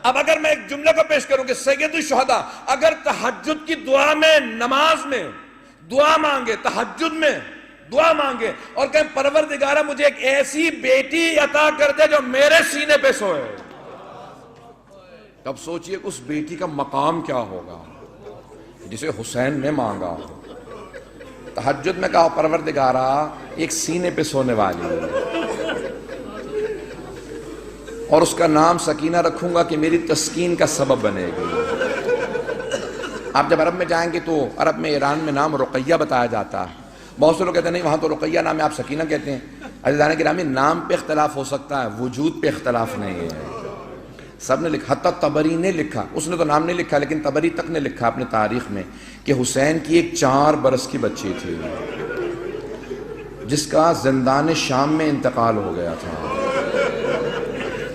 اب اگر میں ایک جملے کو پیش کروں کہ سید الشہداء اگر تہجد کی دعا میں، نماز میں دعا مانگے، تہجد میں دعا مانگے اور کہیں پروردگارہ مجھے ایک ایسی بیٹی عطا کر دے جو میرے سینے پہ سوئے، تب سوچئے اس بیٹی کا مقام کیا ہوگا جسے حسین نے مانگا۔ تہجد میں کہا پروردگارہ ایک سینے پہ سونے والی اور اس کا نام سکینہ رکھوں گا کہ میری تسکین کا سبب بنے گی۔ آپ جب عرب میں جائیں گے تو عرب میں، ایران میں نام رقیہ بتایا جاتا ہے۔ بہت سے لوگ کہتے ہیں نہیں وہاں تو رقیہ نام ہے، آپ سکینہ کہتے ہیں۔ عزیزان گرامی، نام پہ اختلاف ہو سکتا ہے، وجود پہ اختلاف نہیں ہے۔ سب نے لکھا، حتیٰ طبری نے لکھا، اس نے تو نام نہیں لکھا لیکن طبری تک نے لکھا اپنے تاریخ میں کہ حسین کی ایک 4 برس کی بچی تھی جس کا زندان شام میں انتقال ہو گیا تھا۔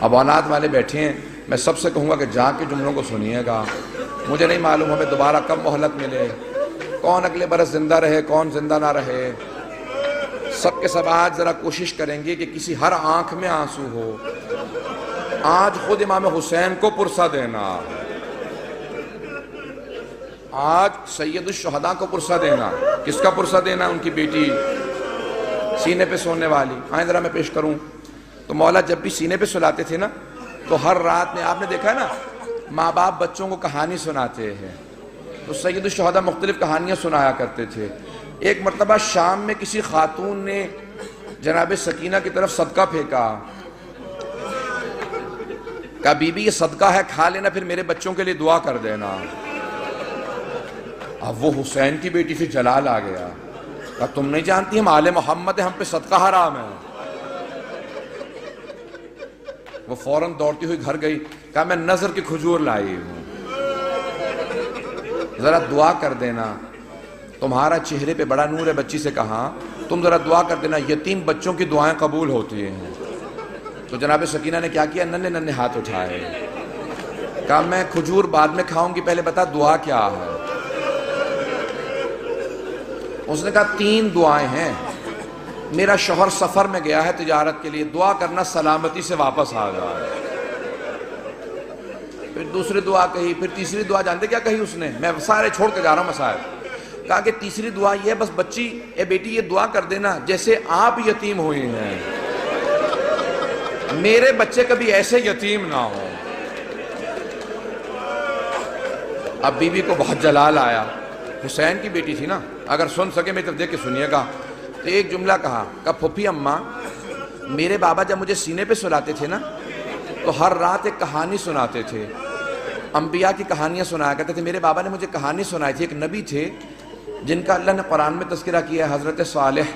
اب اولاد والے بیٹھے ہیں، میں سب سے کہوں گا کہ جا کے جملوں کو سنیے گا۔ مجھے نہیں معلوم ہمیں دوبارہ کب مہلت ملے، کون اگلے برس زندہ رہے کون زندہ نہ رہے۔ سب کے سب آج ذرا کوشش کریں گے کہ کسی ہر آنکھ میں آنسو ہو۔ آج خود امام حسین کو پرسہ دینا، آج سید الشہداء کو پرسہ دینا۔ کس کا پرسہ دینا؟ ان کی بیٹی سینے پہ سونے والی۔ آئیں ذرا میں پیش کروں تو مولا جب بھی سینے پہ سلاتے تھے نا تو ہر رات میں، آپ نے دیکھا ہے نا ماں باپ بچوں کو کہانی سناتے ہیں، تو سید الشہداء مختلف کہانیاں سنایا کرتے تھے۔ ایک مرتبہ شام میں کسی خاتون نے جناب سکینہ کی طرف صدقہ پھینکا، کہا بی بی یہ صدقہ ہے، کھا لینا پھر میرے بچوں کے لیے دعا کر دینا۔ اب وہ حسین کی بیٹی سے جلال آ گیا، کہا تم نہیں جانتی ہم آل محمد ہیں، ہم پہ صدقہ حرام ہے۔ وہ فوراً دوڑتی ہوئی گھر گئی، کہا میں نظر کی کھجور لائی ہوں، ذرا دعا کر دینا، تمہارا چہرے پہ بڑا نور ہے۔ بچی سے کہا تم ذرا دعا کر دینا، یتیم بچوں کی دعائیں قبول ہوتی ہیں۔ تو جناب سکینہ نے کیا کیا؟ ننھے ننھے ہاتھ اٹھائے، کہا میں کھجور بعد میں کھاؤں گی، پہلے بتا دعا کیا ہے۔ اس نے کہا 3 دعائیں ہیں، میرا شوہر سفر میں گیا ہے تجارت کے لیے، دعا کرنا سلامتی سے واپس آ جائے۔ پھر دوسری دعا کہی، پھر تیسری دعا جانتے کیا کہی اس نے؟ میں سارے چھوڑ کے جا رہا ہوں مسائل۔ کہا کہ تیسری دعا یہ ہے بس بچی، اے بیٹی یہ دعا کر دینا جیسے آپ یتیم ہوئی ہیں، میرے بچے کبھی ایسے یتیم نہ ہوں۔ اب بی بی کو بہت جلال آیا، حسین کی بیٹی تھی نا، اگر سن سکے میری طرف دیکھ کے سنیے گا۔ تو ایک جملہ کہا پھوپھی اماں میرے بابا جب مجھے سینے پہ سلاتے تھے نا تو ہر رات ایک کہانی سناتے تھے، انبیاء کی کہانیاں سنایا کرتے تھے۔ میرے بابا نے مجھے کہانی سنائی تھی، ایک نبی تھے جن کا اللہ نے قرآن میں تذکرہ کیا ہے، حضرت صالح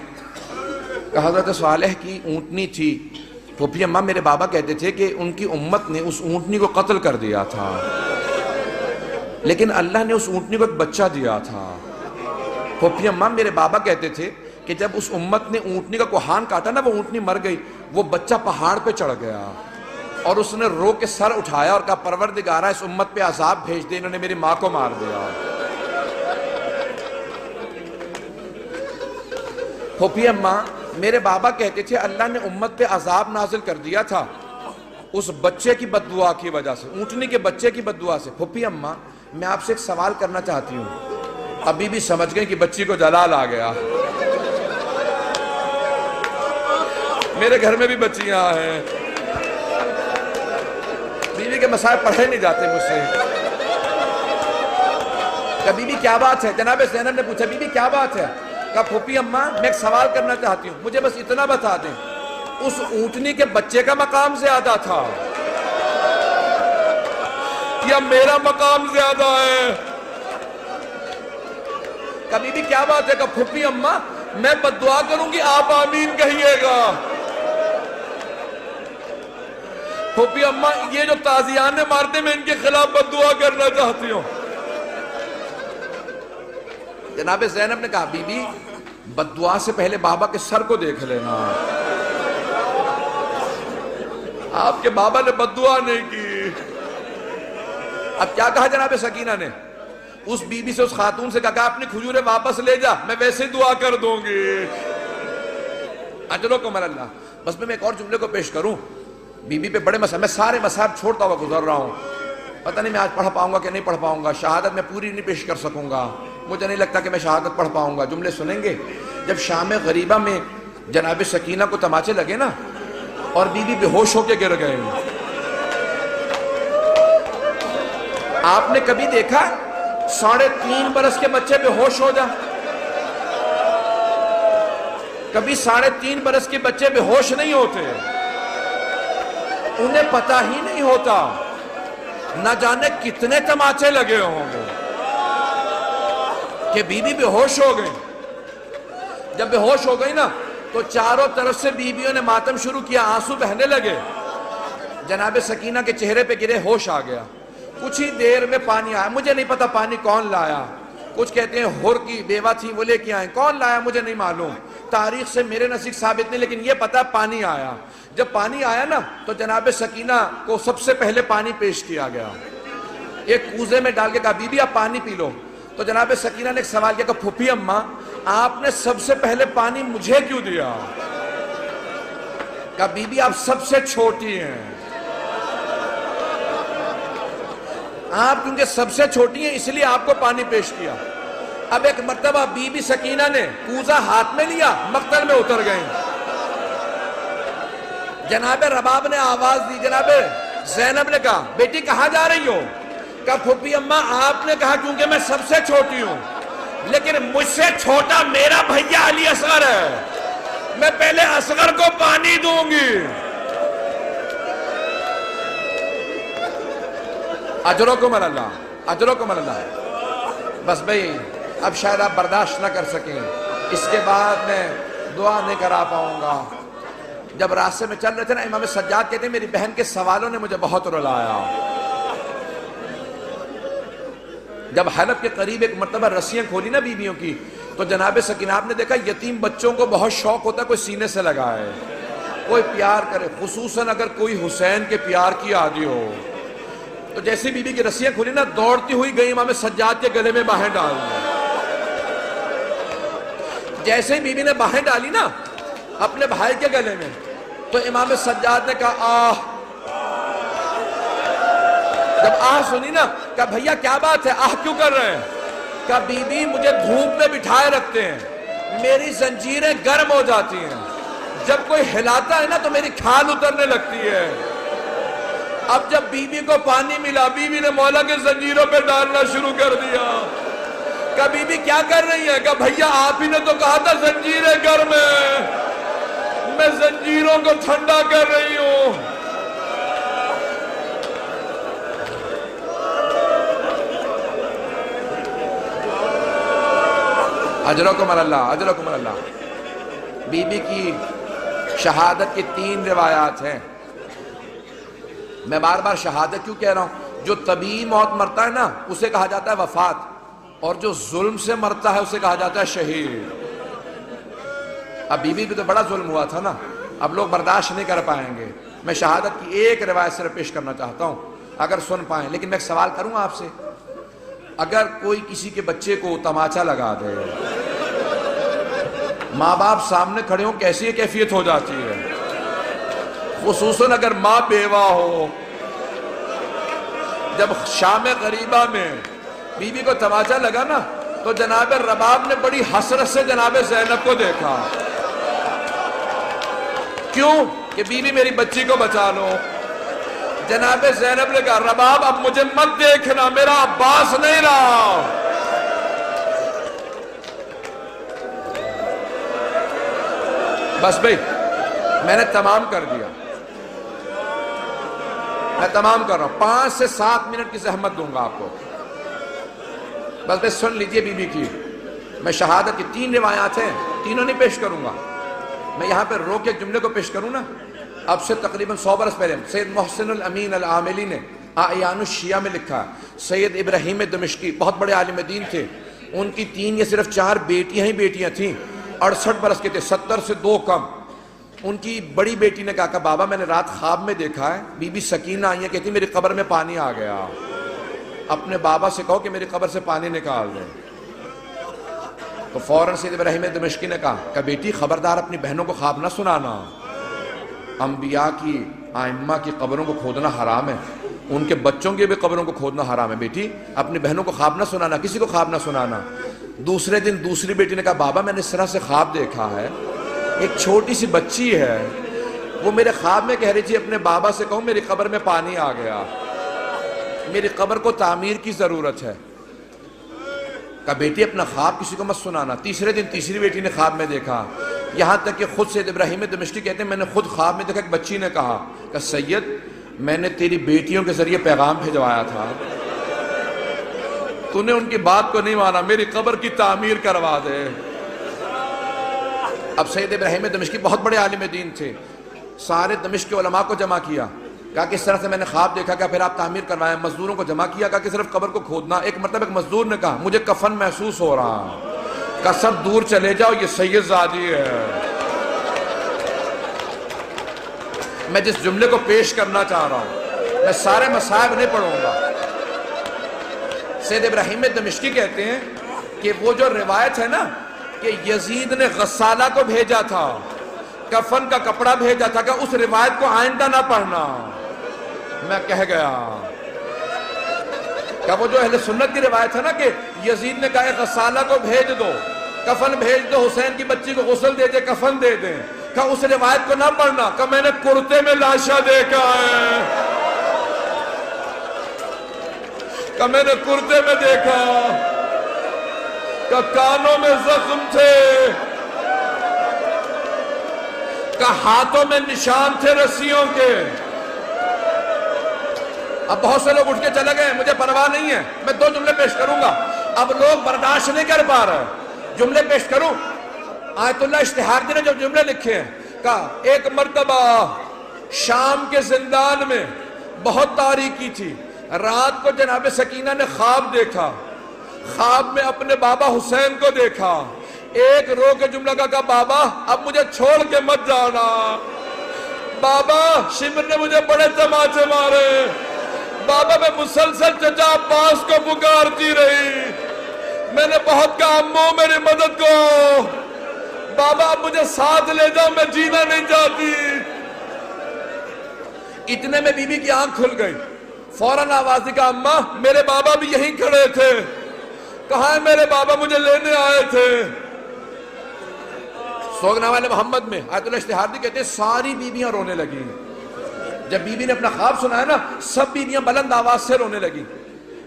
کا۔ حضرت صالح کی اونٹنی تھی، پھوپھی اماں میرے بابا کہتے تھے کہ ان کی امت نے اس اونٹنی کو قتل کر دیا تھا، لیکن اللہ نے اس اونٹنی کو ایک بچہ دیا تھا۔ پھوپھی اماں میرے بابا کہتے تھے کہ جب اس امت نے اونٹنی کا کوہان کاٹا نا، وہ اونٹنی مر گئی، وہ بچہ پہاڑ پہ چڑھ گیا اور اس نے رو کے سر اٹھایا اور کہا پروردگارہ اس امت پہ عذاب بھیج دے، انہوں نے میری ماں کو مار دیا۔ پھوپھی اماں میرے بابا کہتے تھے اللہ نے امت پہ عذاب نازل کر دیا تھا اس بچے کی بد دعا کی وجہ سے، اونٹنی کے بچے کی بد دعا سے۔ پھوپھی اماں میں آپ سے ایک سوال کرنا چاہتی ہوں۔ ابھی بھی سمجھ گئے کہ بچی کو جلال آ گیا۔ میرے گھر میں بھی بچیاں ہیں، بیوی کے مسائل پڑھے نہیں جاتے مجھ سے۔ کہ بی بی کیا بات ہے؟ جناب زینب نے پوچھا بی بی کیا بات ہے؟ کہا پھوپھی اماں میں ایک سوال کرنا چاہتی ہوں، مجھے بس اتنا بتا دیں، اس اونٹنی کے بچے کا مقام زیادہ تھا یا میرا مقام زیادہ ہے؟ کہا بی بی کیا بات ہے؟ کہا پھوپھی اماں میں بد دعا کروں گی آپ آمین کہیے گا۔ پھوپھی اماں یہ جو تازیان مارتے میں ان کے خلاف بد دعا کرنا چاہتی ہوں۔ جناب زینب نے کہا بی بی بد دعا سے پہلے بابا کے سر کو دیکھ لینا، آپ کے بابا نے بد دعا نہیں کی۔ اب کیا کہا جناب سکینہ نے؟ اس بی بی سے، اس خاتون سے کہا اپنی کھجوریں واپس لے جا، میں ویسے دعا کر دوں گی۔ اجرکم اللہ۔ بس میں ایک اور جملے کو پیش کروں، بی بی پہ بڑے مسائل، میں سارے مسائل چھوڑتا ہوا گزر رہا ہوں۔ پتہ نہیں میں آج پڑھ پاؤں گا کہ نہیں پڑھ پاؤں گا، شہادت میں پوری نہیں پیش کر سکوں گا، مجھے نہیں لگتا کہ میں شہادت پڑھ پاؤں گا. جملے سنیں گے. جب شام غریبہ میں جناب سکینہ کو تماچے لگے نا اور بی بی بے ہوش ہو کے گر گئے. آپ نے کبھی دیکھا 3.5 برس کے بچے بے ہوش ہو جا؟ کبھی 3.5 برس کے بچے بے ہوش نہیں ہوتے، انہیں پتہ ہی نہیں ہوتا نہ جانے کتنے تماچے لگے ہوں گے کہ بی بی بے ہوش ہو گئی. جب بے ہوش ہو گئی نا تو چاروں طرف سے بیویوں نے ماتم شروع کیا، آنسو بہنے لگے. جناب سکینہ کے چہرے پہ گرے، ہوش آ گیا. کچھ ہی دیر میں پانی آیا، مجھے نہیں پتا پانی کون لایا. کچھ کہتے ہیں ہر کی بیوہ تھی وہ لے کے آئیں، کون لایا مجھے نہیں معلوم، تاریخ سے میرے نزدیک ثابت نہیں، لیکن یہ پتا پانی آیا. جب پانی آیا نا تو جناب سکینہ کو سب سے پہلے پانی پیش کیا گیا. ایک کوزے میں ڈال کے کہا بی بی آپ پانی پی لو. تو جناب سکینہ نے ایک سوال کیا کہ پھوپھی اماں آپ نے سب سے پہلے پانی مجھے کیوں دیا؟ کہا بی بی آپ سب سے چھوٹی ہیں، آپ کیونکہ سب سے چھوٹی ہیں اس لیے آپ کو پانی پیش کیا. اب ایک مرتبہ بی بی سکینہ نے کوزہ ہاتھ میں لیا، مقتل میں اتر گئیں. جناب رباب نے آواز دی، جناب زینب نے کہا بیٹی کہاں جا رہی ہو؟ کہا پھوپھی اماں آپ نے کہا کیونکہ میں سب سے چھوٹی ہوں، لیکن مجھ سے چھوٹا میرا بھیا علی اصغر ہے، میں پہلے اصغر کو پانی دوں گی. اجرکم اللہ، اجرکم اللہ. بس بھئی اب شاید آپ برداشت نہ کر سکیں، اس کے بعد میں دعا نہیں کرا پاؤں گا. جب راستے میں چل رہے تھے نا امام سجاد کہتے ہیں میری بہن کے سوالوں نے مجھے بہت رلایا. جب حلب کے قریب ایک مرتبہ رسیاں کھولی نا بیویوں کی تو جناب سکینہ آپ نے دیکھا یتیم بچوں کو بہت شوق ہوتا ہے کوئی سینے سے لگائے، کوئی پیار کرے، خصوصاً اگر کوئی حسین کے پیار کی عادی ہو. تو جیسے بی بی کی رسیاں کھولی نا دوڑتی ہوئی گئی امام سجاد کے گلے میں باہیں ڈال دی. جیسے بی بی نے باہیں ڈالی نا اپنے بھائی کے گلے میں تو امام سجاد نے کہا آہ. جب آہ سنی نا کہا بھیا کیا بات ہے، آہ کیوں کر رہے ہیں؟ کہا بی بی مجھے دھوپ میں بٹھائے رکھتے ہیں، میری زنجیریں گرم ہو جاتی ہیں، جب کوئی ہلاتا ہے نا تو میری کھال اترنے لگتی ہے. اب جب بی بی کو پانی ملا بی بی نے مولا کے زنجیروں پہ ڈالنا شروع کر دیا. کہا بی بی کیا کر رہی ہیں؟ کہا بھیا آپ ہی نے تو کہا تھا زنجیریں گرم ہیں، میں زنجیروں کو ٹھنڈا کر رہی ہوں. اجرکم اللہ، اجرکم اللہ. بی بی کی شہادت کی 3 روایات ہیں. میں بار بار شہادت کیوں کہہ رہا ہوں؟ جو طبیعی موت مرتا ہے نا اسے کہا جاتا ہے وفات، اور جو ظلم سے مرتا ہے اسے کہا جاتا ہے شہید. اب بی بی بھی تو بڑا ظلم ہوا تھا نا، اب لوگ برداشت نہیں کر پائیں گے. میں شہادت کی ایک روایت صرف پیش کرنا چاہتا ہوں اگر سن پائیں. لیکن میں ایک سوال کروں آپ سے، اگر کوئی کسی کے بچے کو تماچا لگا دے، ماں باپ سامنے کھڑے ہوں کیسی کیفیت ہو جاتی ہے؟ خصوصاً اگر ماں بیوہ ہو. جب شام غریبہ میں بی بی کو تماچا لگا نا تو جناب رباب نے بڑی حسرت سے جناب زینب کو دیکھا. کیوں؟ کہ بی بی میری بچی کو بچا لو. جناب زینب نے کہا رباب اب مجھے مت دیکھنا، میرا عباس نہیں رہا. بس بھئی میں نے تمام کر دیا، میں تمام کر رہا ہوں. 5 سے 7 منٹ کی زحمت دوں گا آپ کو. بس سن لیجئے بی بی کی. میں شہادت کی 3 روایات ہیں، تینوں نہیں پیش کروں گا. میں یہاں پہ روک ایک جملے کو پیش کروں نا، اب سے تقریباً 100 برس پہلے سید محسن الامین العاملی نے اعیان الشیعہ میں لکھا. سید ابراہیم دمشقی بہت بڑے عالم دین تھے، ان کی 3 یا صرف 4 بیٹیاں ہی بیٹیاں تھیں. 68 برس کے تھے، 70 سے 2 کم. ان کی بڑی بیٹی نے کہا کہ بابا میں نے رات خواب میں دیکھا ہے بی بی سکینہ آئی ہے، کہتی میری قبر میں پانی آ گیا، اپنے بابا سے کہو کہ میری قبر سے پانی نکال دیں. تو فوراً سید ابراہیم دمشقی نے کہا کہ بیٹی خبردار اپنی بہنوں کو خواب نہ سنانا، انبیاء کی ائمہ کی قبروں کو کھودنا حرام ہے. ان کے بچوں کی بھی قبروں کو کھودنا حرام ہے بیٹی، اپنی بہنوں کو خواب نہ سنانا، کسی کو خواب نہ سنانا۔ دوسرے دن دوسری بیٹی نے کہا بابا میں نے اس طرح سے خواب دیکھا ہے، ایک چھوٹی سی بچی ہے، وہ میرے خواب میں کہہ رہی تھی اپنے بابا سے کہوں میری قبر میں پانی آ گیا، میری قبر کو تعمیر کی ضرورت ہے۔ کہا بیٹی اپنا خواب کسی کو مت سنانا۔ تیسرے دن تیسری بیٹی نے خواب میں دیکھا، یہاں تک کہ خود سید ابراہیم دمشقی کہتے ہیں میں نے خود خواب میں دیکھا ایک بچی نے کہا کہ سید میں نے تیری بیٹیوں کے ذریعے پیغام بھیجوایا تھا، تو نے ان کی بات کو نہیں مانا، میری قبر کی تعمیر کروا دے۔ اب سید ابراہیم دمشقی بہت بڑے عالم دین تھے، سارے دمشق کے علماء کو جمع کیا، کہا کہ اس طرح سے میں نے خواب دیکھا، کہ پھر آپ تعمیر کروائیں۔ مزدوروں کو جمع کیا، کہا کہ صرف قبر کو کھودنا۔ ایک مرتبہ ایک مزدور نے کہا مجھے کفن محسوس ہو رہا، کہا سب دور چلے جاؤ یہ سید زادی ہے۔ میں جس جملے کو پیش کرنا چاہ رہا ہوں، میں سارے مصائب نہیں پڑھوں گا۔ سید ابراہیم دمشقی کہتے ہیں کہ وہ جو روایت ہے نا کہ یزید نے غسالہ کو بھیجا تھا، کفن کا کپڑا بھیجا تھا، کہ اس روایت کو آئندہ نہ پڑھنا۔ میں کہہ گیا کہ وہ جو اہل سنت کی روایت ہے نا کہ یزید نے کہا غسالہ کو بھیج دو، کفن بھیج دو، حسین کی بچی کو غسل دے دے، کفن دے دیں، کہ اس روایت کو نہ پڑھنا، کہ میں نے کرتے میں لاشا دیکھا ہے، کہ میں نے کرتے میں دیکھا، کہ کانوں میں زخم تھے، کہ ہاتھوں میں نشان تھے رسیوں کے۔ اب بہت سے لوگ اٹھ کے چلے گئے، مجھے پرواہ نہیں ہے، میں 2 جملے پیش کروں گا، اب لوگ برداشت نہیں کر پا رہے، جملے پیش کروں۔ آیت اللہ اشتہاردی نے جو جملے لکھے ہیں، کہا ایک مرتبہ شام کے زندان میں بہت تاریکی تھی، رات کو جناب سکینہ نے خواب دیکھا، خواب میں اپنے بابا حسین کو دیکھا، ایک رو کے جملہ کہا بابا اب مجھے چھوڑ کے مت جانا، بابا شمر نے مجھے بڑے تماچے مارے، بابا میں مسلسل چچا عباس کو پکارتی رہی، میں نے بہت کہا امو میری مدد کو، بابا اب مجھے ساتھ لے جاؤ میں جینا نہیں چاہتی۔ اتنے میں بی بی کی آنکھ کھل گئی، فوراً آواز دی، کہا اماں میرے بابا بھی یہیں کھڑے تھے، کہاں ہے میرے بابا مجھے لینے آئے تھے۔ سوگنامہ محمد میں آیت اللہ اشتہاردی کہتے ہیں ساری بیویاں رونے لگی، جب بی بی نے اپنا خواب سنا ہے نا سب بیویاں بلند آواز سے رونے لگی۔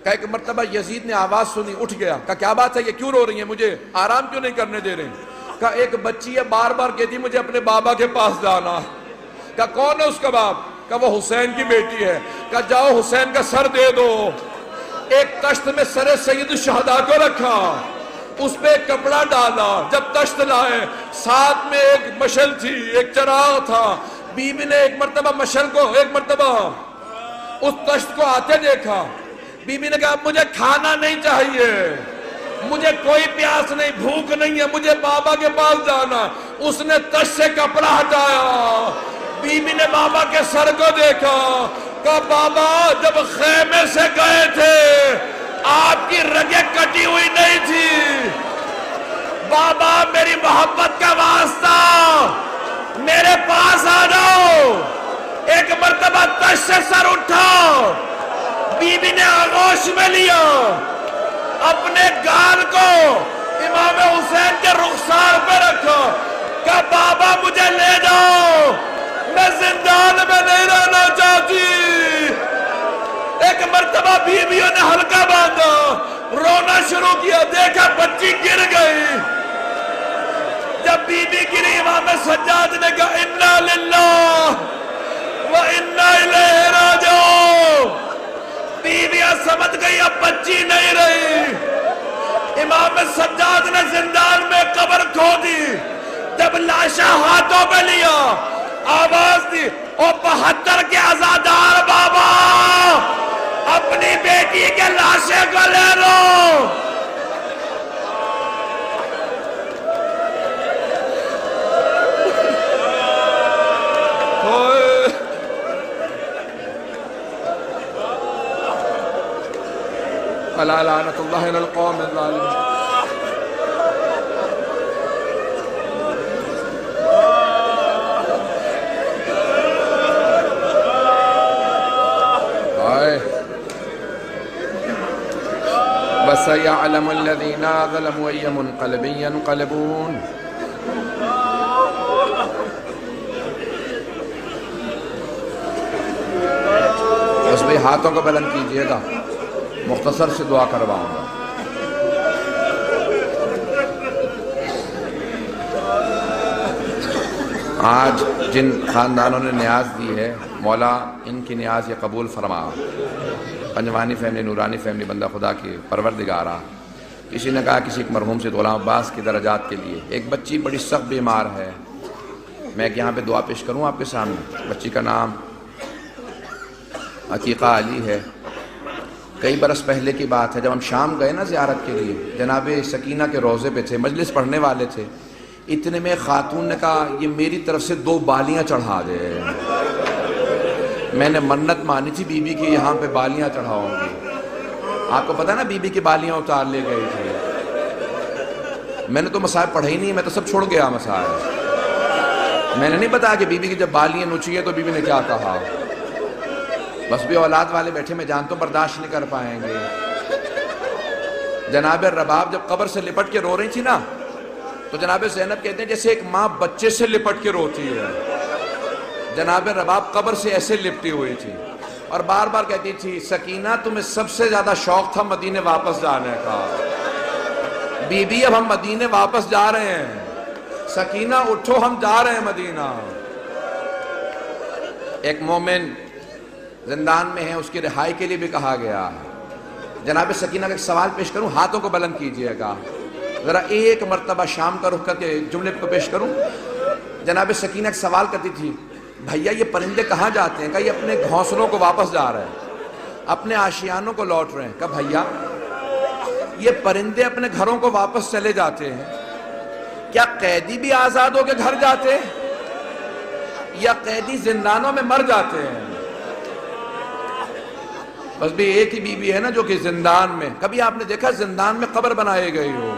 کہا ایک مرتبہ یزید نے آواز سنی، اٹھ گیا، کہا کیا بات ہے یہ کیوں رو رہی ہیں، مجھے آرام کیوں نہیں کرنے دے رہے ہیں؟ کہا ایک بچی ہے بار بار کہتی مجھے اپنے بابا کے پاس جانا۔ کہا کون ہے اس کا باپ؟ کہا وہ حسین کی بیٹی ہے۔ کہا جاؤ حسین کا سر دے دو۔ ایک تشت میں سر سید الشہداء کو رکھا، اس پہ ایک کپڑا ڈالا، جب تشت لائے ساتھ میں ایک مشل تھی، ایک چراغ تھا، بی بی نے ایک مرتبہ مشل کو ایک مرتبہ اس تشت کو آتے دیکھا، بی بی نے کہا مجھے کھانا نہیں چاہیے، مجھے کوئی پیاس نہیں، بھوک نہیں ہے، مجھے بابا کے پاس جانا۔ اس نے تشت سے کپڑا ہٹایا، بی بی نے بابا کے سر کو دیکھا، کہا بابا جب خیمے سے گئے تھے آپ کی رگیں کٹی ہوئی نہیں تھی، بابا میری محبت کا واسطہ میرے پاس آ جاؤ۔ ایک مرتبہ تشت سے سر اٹھا، بی بی نے آغوش میں لیا، اپنے گال کو امام حسین کے رخسار پہ رکھا، کہا بابا مجھے لے جاؤ، میں زندان میں نہیں رہنا چاہتی۔ ایک مرتبہ بیویوں نے ہلکا باندھا، رونا شروع کیا، دیکھا بچی گر گئی۔ جب بی بی گری امام سجاد نے کہا انا للہ و انا الیہ راجعون۔ بیویاں سمجھ گئی اب بچی نہیں رہی، امام سجاد نے زندان میں قبر کھودی، جب لاشا ہاتھوں پہ لیا آواز دی او 72 کے عزادار بابا اپنی بیٹی کے لاشے کو لے لو۔ الا لعنت اللہ علی القوم الظالمین۔ فَسَيَعْلَمُ الَّذِينَ ظَلَمُوا أَيَّ مُنْقَلَبٍ يَنْقَلِبُونَ۔ بس بھئی ہاتھوں کو بلند کیجئے گا، مختصر سے دعا کرواؤں گا۔ آج جن خاندانوں نے نیاز دی ہے، مولا ان کی نیاز یہ قبول فرما۔ پنجوانی فیملی، نورانی فیملی، بندہ خدا کی پروردگارہ، کسی نے کہا کسی ایک مرحوم سے غلام عباس کی درجات کے لیے، ایک بچی بڑی سخت بیمار ہے، میں یہاں پہ دعا پیش کروں آپ کے سامنے۔ بچی کا نام عقیقہ علی ہے۔ کئی برس پہلے کی بات ہے، جب ہم شام گئے نا زیارت کے لیے، جناب سکینہ کے روضے پہ تھے، مجلس پڑھنے والے تھے، اتنے میں خاتون نے کہا یہ میری طرف سے 2 بالیاں چڑھا دے۔ میں نے منت مانی تھی بی بی کی یہاں پہ بالیاں چڑھاؤں گی۔ آپ کو پتہ نا بی بی کی بالیاں اتار لے گئی تھی۔ میں نے تو مسائل پڑھا ہی نہیں، میں تو سب چھوڑ گیا مسائل۔ میں نے نہیں بتایا کہ بی بی کی جب بالیاں نوچی ہے تو بی بی نے کیا کہا۔ بس بھی اولاد والے بیٹھے، میں جانتا ہوں برداشت نہیں کر پائیں گے۔ جناب رباب جب قبر سے لپٹ کے رو رہی تھی نا، تو جناب زینب کہتے ہیں جیسے ایک ماں بچے سے لپٹ کے روتی ہے، جناب رباب قبر سے ایسے لپٹی ہوئی تھی اور بار بار کہتی تھی سکینہ تمہیں سب سے زیادہ شوق تھا مدینے واپس جانے کا، بی بی اب ہم مدینے واپس جا رہے ہیں، سکینہ اٹھو ہم جا رہے ہیں مدینہ۔ ایک مومن زندان میں ہے، اس کی رہائی کے لیے بھی کہا گیا ہے۔ جناب سکینہ کا ایک سوال پیش کروں، ہاتھوں کو بلند کیجئے گا، ذرا ایک مرتبہ شام کا رخ کر کے جملے کو پیش کروں۔ جناب سکینہ ایک سوال کرتی تھی، بھیا یہ پرندے کہاں جاتے ہیں؟ کہا یہ اپنے گھونسلوں کو واپس جا رہے ہیں، اپنے آشیانوں کو لوٹ رہے ہیں۔ کہا بھیا یہ پرندے اپنے گھروں کو واپس چلے جاتے ہیں، کیا قیدی بھی آزاد ہو کے گھر جاتے ہیں یا قیدی زندانوں میں مر جاتے ہیں؟ بس بھی ایک ہی بی بی ہے نا جو کہ زندان میں، کبھی آپ نے دیکھا زندان میں قبر بنائے گئی ہو؟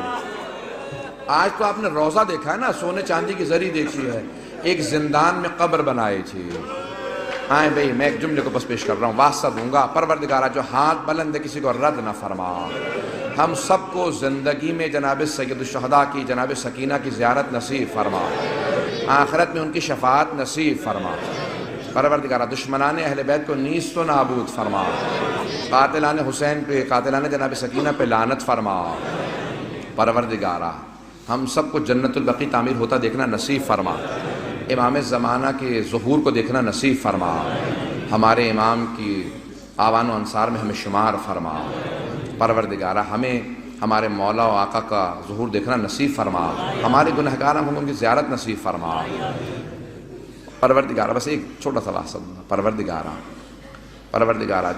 آج تو آپ نے روزہ دیکھا ہے نا، سونے چاندی کی زری دیکھی ہے، ایک زندان میں قبر بنائی تھی۔ آئیں بھئی میں ایک جملے کو بس پیش کر رہا ہوں، واسطہ دوں گا، پروردگارہ جو ہاتھ بلند ہے کسی کو رد نہ فرما، ہم سب کو زندگی میں جناب سید الشہداء کی، جناب سکینہ کی زیارت نصیب فرما، آخرت میں ان کی شفاعت نصیب فرما، پروردگارہ دشمنان اہل بیت کو نیست و نابود فرما، قاتلان حسین پہ، قاتلان جناب سکینہ پہ لعنت فرما، پروردگارہ ہم سب کو جنت البقیع تعمیر ہوتا دیکھنا نصیب فرما، امام زمانہ کے ظہور کو دیکھنا نصیب فرما، ہمارے امام کی آوان و انصار میں ہمیں شمار فرما، پروردگارہ ہمیں ہمارے مولا و آقا کا ظہور دیکھنا نصیب فرما، ہمارے گنہگار ہم ان کی زیارت نصیب فرما، پروردگارہ بس ایک چھوٹا سا واسطہ پروردگارہ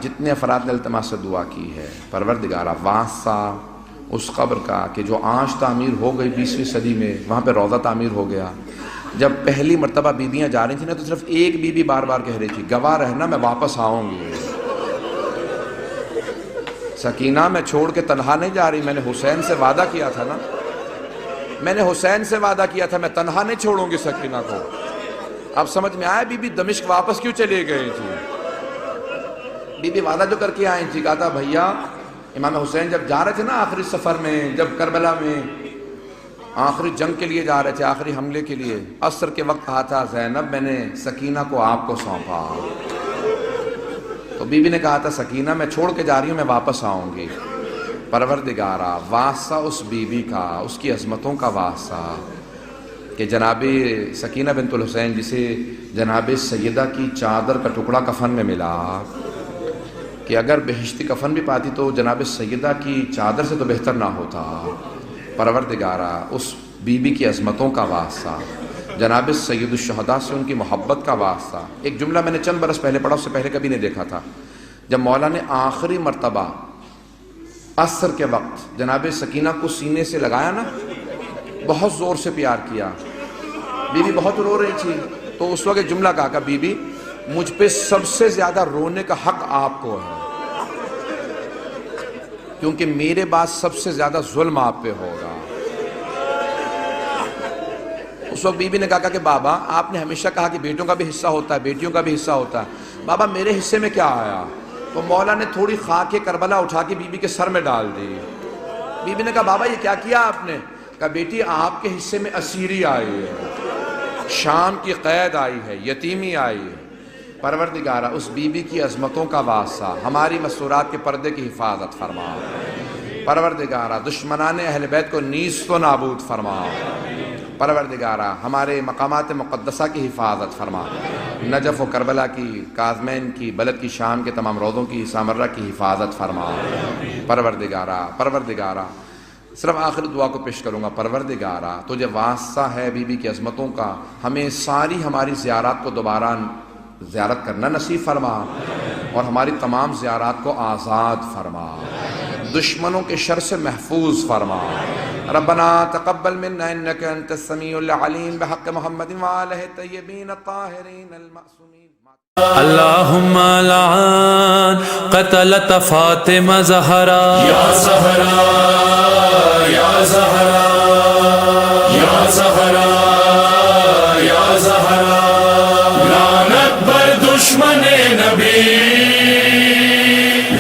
جتنے افراد نے التماس سے دعا کی ہے، پروردگارہ واسطہ اس قبر کا کہ جو آنچ تعمیر ہو گئی 20ویں صدی میں، وہاں پہ روضہ تعمیر ہو گیا، جب پہلی مرتبہ بیویاں جا رہی تھیں نا تو صرف ایک بی بی بار بار کہہ رہی تھی گواہ رہنا میں واپس آؤں گی، سکینہ میں چھوڑ کے تنہا نہیں جا رہی، میں نے حسین سے وعدہ کیا تھا نا، میں نے حسین سے وعدہ کیا تھا میں تنہا نہیں چھوڑوں گی سکینہ کو۔ اب سمجھ میں آیا بی بی دمشق واپس کیوں چلے گئی تھی؟ بی بی وعدہ جو کر کے آئی تھی، کہا تھا بھیا امام حسین جب جا رہے تھے نا آخری سفر میں، جب کربلا میں آخری جنگ کے لیے جا رہے تھے، آخری حملے کے لیے، عصر کے وقت کہا تھا زینب میں نے سکینہ کو آپ کو سونپا، تو بی بی نے کہا تھا سکینہ میں چھوڑ کے جا رہی ہوں میں واپس آؤں گی، پروردگارہ واسطہ اس بی بی کا، اس کی عظمتوں کا واسطہ کہ جناب سکینہ بنت الحسین جسے جناب سیدہ کی چادر کا ٹکڑا کفن میں ملا، کہ اگر بہشتی کفن بھی پاتی تو جناب سیدہ کی چادر سے تو بہتر نہ ہوتا، پروردگارہ اس بی بی کی عظمتوں کا واسطہ، جناب سید الشہداء سے ان کی محبت کا واسطہ۔ ایک جملہ میں نے چند برس پہلے پڑھا، اس سے پہلے کبھی نہیں دیکھا تھا، جب مولا نے آخری مرتبہ عصر کے وقت جناب سکینہ کو سینے سے لگایا نا، بہت زور سے پیار کیا، بی بی بہت رو رہی تھی، تو اس وقت ایک جملہ کہا کہ بی بی مجھ پہ سب سے زیادہ رونے کا حق آپ کو ہے، کیونکہ میرے بعد سب سے زیادہ ظلم آپ پہ ہوگا۔ اس وقت بی بی نے کہا کہ بابا آپ نے ہمیشہ کہا کہ بیٹوں کا بھی حصہ ہوتا ہے، بیٹیوں کا بھی حصہ ہوتا ہے، بابا میرے حصے میں کیا آیا؟ تو مولا نے تھوڑی خاک کربلا اٹھا کے بی بی کے سر میں ڈال دی، بی بی نے کہا بابا یہ کیا آپ نے؟ کہا بیٹی آپ کے حصے میں اسیری آئی ہے، شام کی قید آئی ہے، یتیمی آئی ہے۔ پروردگارہ اس بی بی کی عظمتوں کا واسطہ ہماری مسورات کے پردے کی حفاظت فرما۔ پروردگارہ دشمنان اہل بیت کو نیست و نابود فرما۔ پروردگارہ ہمارے مقامات مقدسہ کی حفاظت فرما۔ نجف و کربلا کی، کاظمین کی، بلد کی، شام کے تمام روضوں کی، سامرہ کی حفاظت فرما۔ پروردگارہ صرف آخر دعا کو پیش کروں گا۔ پروردگارہ تجھے واسطہ ہے بی بی کی عظمتوں کا، ہمیں ساری ہماری زیارات کو دوبارہ زیارت کرنا نصیب فرما اور ہماری تمام زیارات کو آزاد فرما، دشمنوں کے شر سے محفوظ فرما۔ ربنا تقبل منا انك انت السميع العليم بحق محمد وآلہ الطیبین الطاہرین المعصومین۔ اللہم لعن قتلت فاطمہ زہرا یا زہرا یا زہرا یا زہرا یا زہرا، لعنت بر دشمن نبی،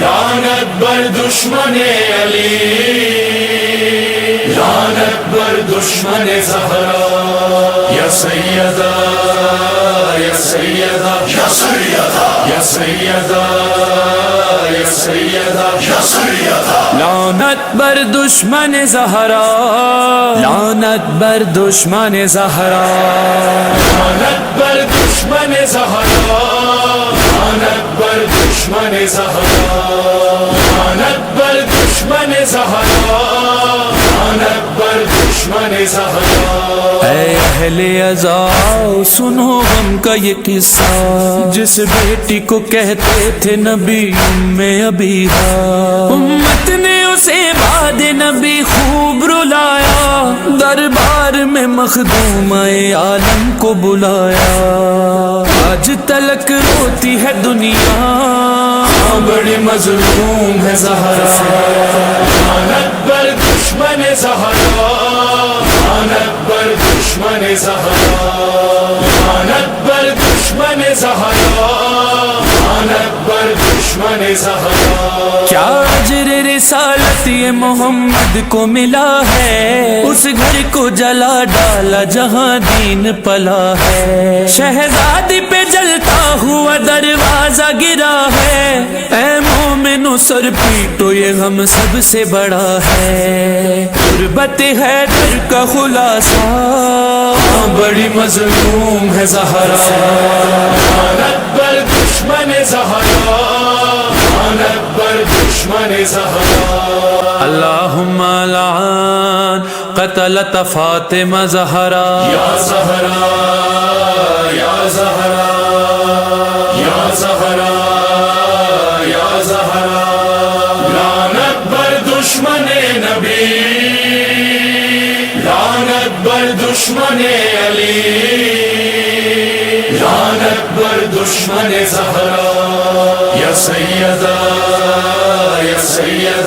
لعنت بر دشمن علی، لعنت بر دشمن زہرا، یا سیدہ یا سیدہ یا سیدہ یا سیدہ یا سیدہ یا سیدہ، لعنت بر دشمن زہرا، لعنت بر دشمن زہرا، لعنت بر دشمن زہرا، لعنت بر دشمن زہرا، لعنت بر دشمن زہرا، لعنت بر دشمن زہرا۔ اے اہل عزا سنو غم کا یہ قصہ، جس بیٹی کو کہتے تھے نبی ام ابیہا، امت نے اسے بعد نبی خوب رلایا، دربار میں مخدومہ عالم کو بلایا، آج تلک روتی ہے دنیا، بڑی مظلوم ہے زہرا، لعنت بر دشمن زہرا، لعنت بر دشمن زہرا، لعنت بر دشمن زہرا، لعنت بر دشمن زہرا۔ کیا اجر رسالت یہ محمد کو ملا ہے، اس گھر کو جلا ڈالا جہاں دین پلا ہے، شہزادی پہ جلتا ہوا دروازہ گرا ہے، اے مومنو سر پیٹو یہ غم سب سے بڑا ہے، غربت ہے در کا خلاصہ، بڑی مظلوم ہے زہرا، لعنت بر دشمن زہرا، لعنت بر دشمن زہرا۔ اللہم لعن قتلت فاطمہ زہرا یا زہرا یا زہرا یا زہرا یا زہرا، لعنت بر دشمن نبی، لعنت بر دشمن علی، لعنت بر دشمن زہرا، یا سیدہ یا سیدہ